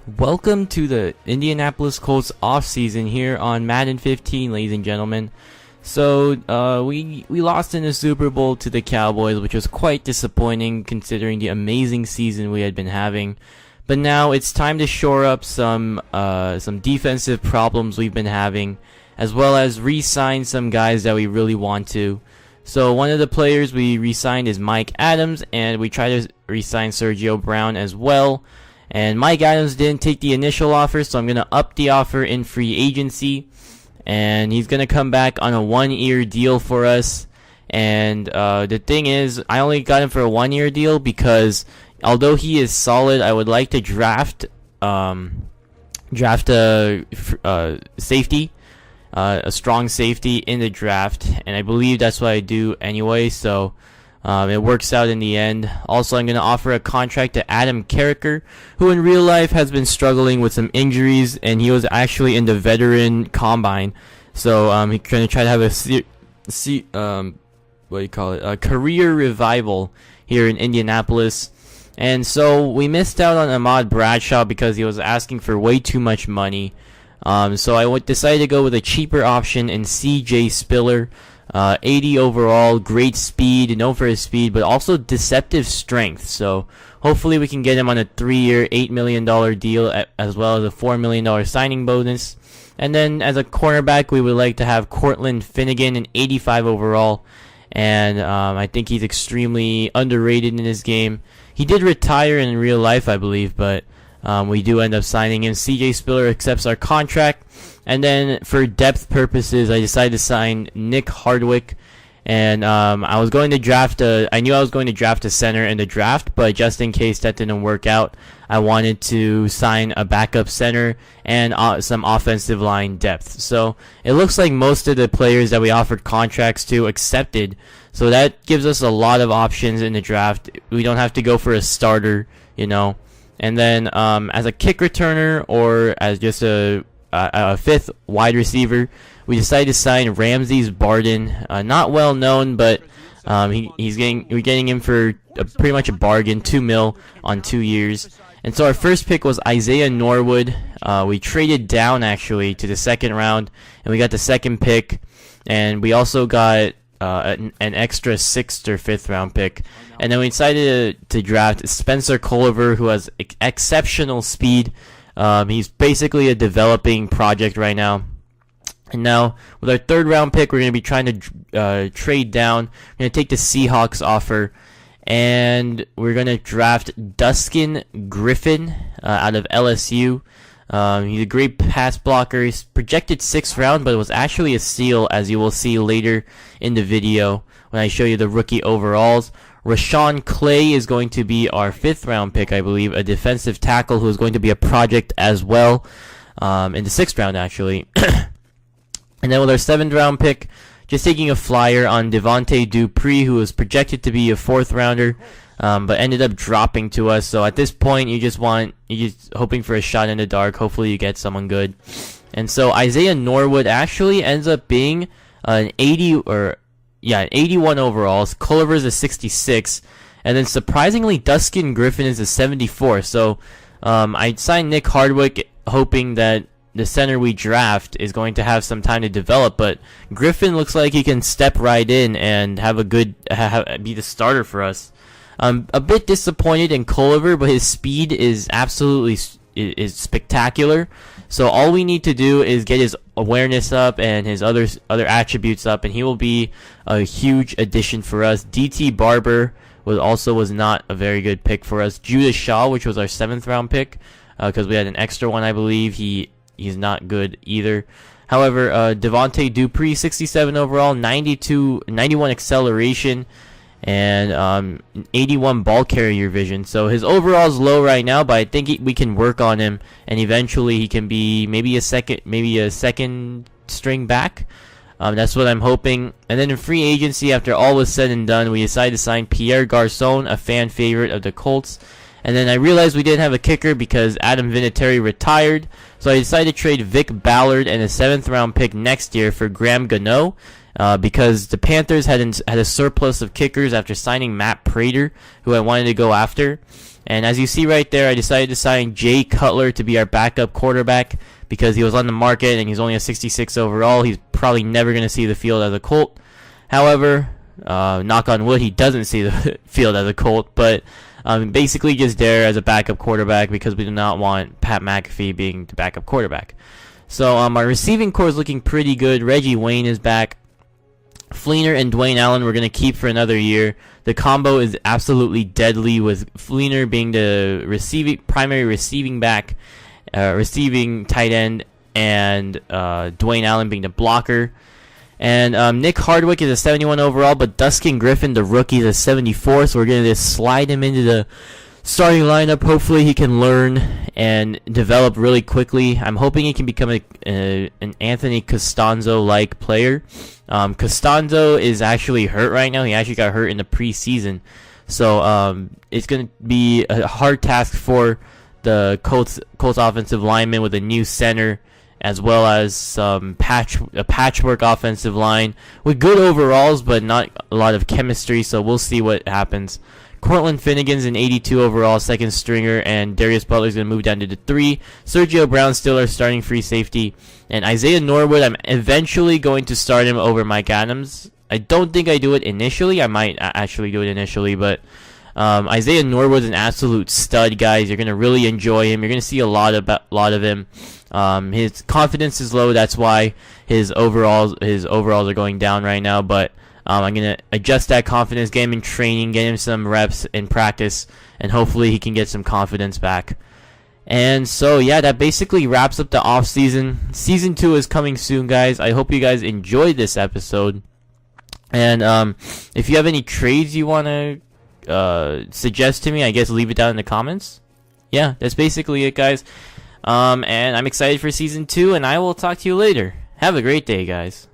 Welcome to the Indianapolis Colts offseason here on Madden 15, ladies and gentlemen. So, we lost in the Super Bowl to the Cowboys, which was quite disappointing considering the amazing season we had been having. But now it's time to shore up some defensive problems we've been having, as well as re-sign some guys that we really want to. So one of the players we re-signed is Mike Adams, and we tried to re-sign Sergio Brown as well. And Mike Adams didn't take the initial offer, so I'm going to up the offer in free agency. And he's going to come back on a 1-year deal for us. And the thing is, I only got him for a 1-year deal because although he is solid, I would like to draft a safety, a strong safety in the draft. And I believe that's what I do anyway, so it works out in the end. Also, I'm going to offer a contract to Adam Carricker, who in real life has been struggling with some injuries, and he was actually in the veteran combine. So he's going to try to have a career revival here in Indianapolis. And so we missed out on Ahmad Bradshaw because he was asking for way too much money. So I decided to go with a cheaper option in C.J. Spiller. 80 overall, great speed, known for his speed, but also deceptive strength. So hopefully we can get him on a 3-year, $8 million deal, as well as a $4 million signing bonus. And then as a cornerback, we would like to have Cortland Finnegan, an 85 overall. And I think he's extremely underrated in his game. He did retire in real life, I believe, but we do end up signing him. CJ Spiller accepts our contract. And then for depth purposes, I decided to sign Nick Hardwick. And I knew I was going to draft a center in the draft, but just in case that didn't work out, I wanted to sign a backup center and some offensive line depth. So it looks like most of the players that we offered contracts to accepted. So that gives us a lot of options in the draft. We don't have to go for a starter, you know. And then as a kick returner or as just a fifth wide receiver, we decided to sign Ramses Barden. Not well known, but we're getting him for pretty much a bargain, $2 million on 2 years. And so our first pick was Isaiah Norwood. We traded down actually to the second round, and we got the second pick, and we also got an extra 6th or 5th round pick. And then we decided to draft Spencer Culliver, who has exceptional speed. He's basically a developing project right now. And now, with our 3rd round pick, we're going to be trying to trade down. We're going to take the Seahawks offer, and we're going to draft Dustin Griffin out of LSU. He's a great pass blocker. He's projected 6th round, but it was actually a steal, as you will see later in the video when I show you the rookie overalls. Rashawn Clay is going to be our 5th round pick, I believe, a defensive tackle who is going to be a project as well, in the 6th round actually. And then with our 7th round pick, just taking a flyer on Devontae Dupree, who was projected to be a 4th rounder, but ended up dropping to us. So at this point, you're just hoping for a shot in the dark. Hopefully you get someone good. And so Isaiah Norwood actually ends up being an 81 overalls. Culliver's a 66, and then surprisingly, Dustin Griffin is a 74. So I signed Nick Hardwick hoping that the center we draft is going to have some time to develop, but Griffin looks like he can step right in and have be the starter for us. I'm a bit disappointed in Culliver, but his speed is absolutely spectacular. So all we need to do is get his awareness up and his other attributes up, and he will be a huge addition for us. D.T. Barber was not a very good pick for us. Judah Shaw, which was our 7th round pick, because we had an extra one, I believe. He's not good either. However, Devontae Dupree, 67 overall, 91 acceleration, and 81 ball carrier vision. So his overall is low right now, but I think we can work on him, and eventually he can be maybe a second string back. That's what I'm hoping. And then in free agency, after all was said and done, we decided to sign Pierre Garçon, a fan favorite of the Colts. And then I realized we didn't have a kicker because Adam Vinatieri retired, so I decided to trade Vic Ballard and a 7th round pick next year for Graham Gano. Because the Panthers had a surplus of kickers after signing Matt Prater, who I wanted to go after. And as you see right there, I decided to sign Jay Cutler to be our backup quarterback because he was on the market and he's only a 66 overall. He's probably never going to see the field as a Colt. However, knock on wood, he doesn't see the field as a Colt, but basically just there as a backup quarterback because we do not want Pat McAfee being the backup quarterback. So our receiving core is looking pretty good. Reggie Wayne is back. Fleener and Dwayne Allen we're going to keep for another year. The combo is absolutely deadly, with Fleener being the primary receiving back, receiving tight end, and Dwayne Allen being the blocker. And Nick Hardwick is a 71 overall, but Dustin Griffin, the rookie, is a 74, so we're going to just slide him into the starting lineup. Hopefully he can learn and develop really quickly. I'm hoping he can become an Anthony Costanzo-like player. Costanzo is actually hurt right now. He actually got hurt in the preseason. So it's going to be a hard task for the Colts offensive lineman with a new center, as well as a patchwork offensive line with good overalls but not a lot of chemistry. So we'll see what happens. Cortland Finnegan's an 82 overall second stringer, and Darius Butler's going to move down to the 3. Sergio Brown still our starting free safety. And Isaiah Norwood, I'm eventually going to start him over Mike Adams. I don't think I do it initially. I might actually do it initially, but Isaiah Norwood's an absolute stud, guys. You're going to really enjoy him. You're going to see a lot of him. His confidence is low. That's why his overalls are going down right now, but I'm going to adjust that confidence, get him in training, get him some reps in practice, and hopefully he can get some confidence back. And so, yeah, that basically wraps up the off-season. Season 2 is coming soon, guys. I hope you guys enjoyed this episode. And if you have any trades you want to suggest to me, I guess leave it down in the comments. Yeah, that's basically it, guys. And I'm excited for Season 2, and I will talk to you later. Have a great day, guys.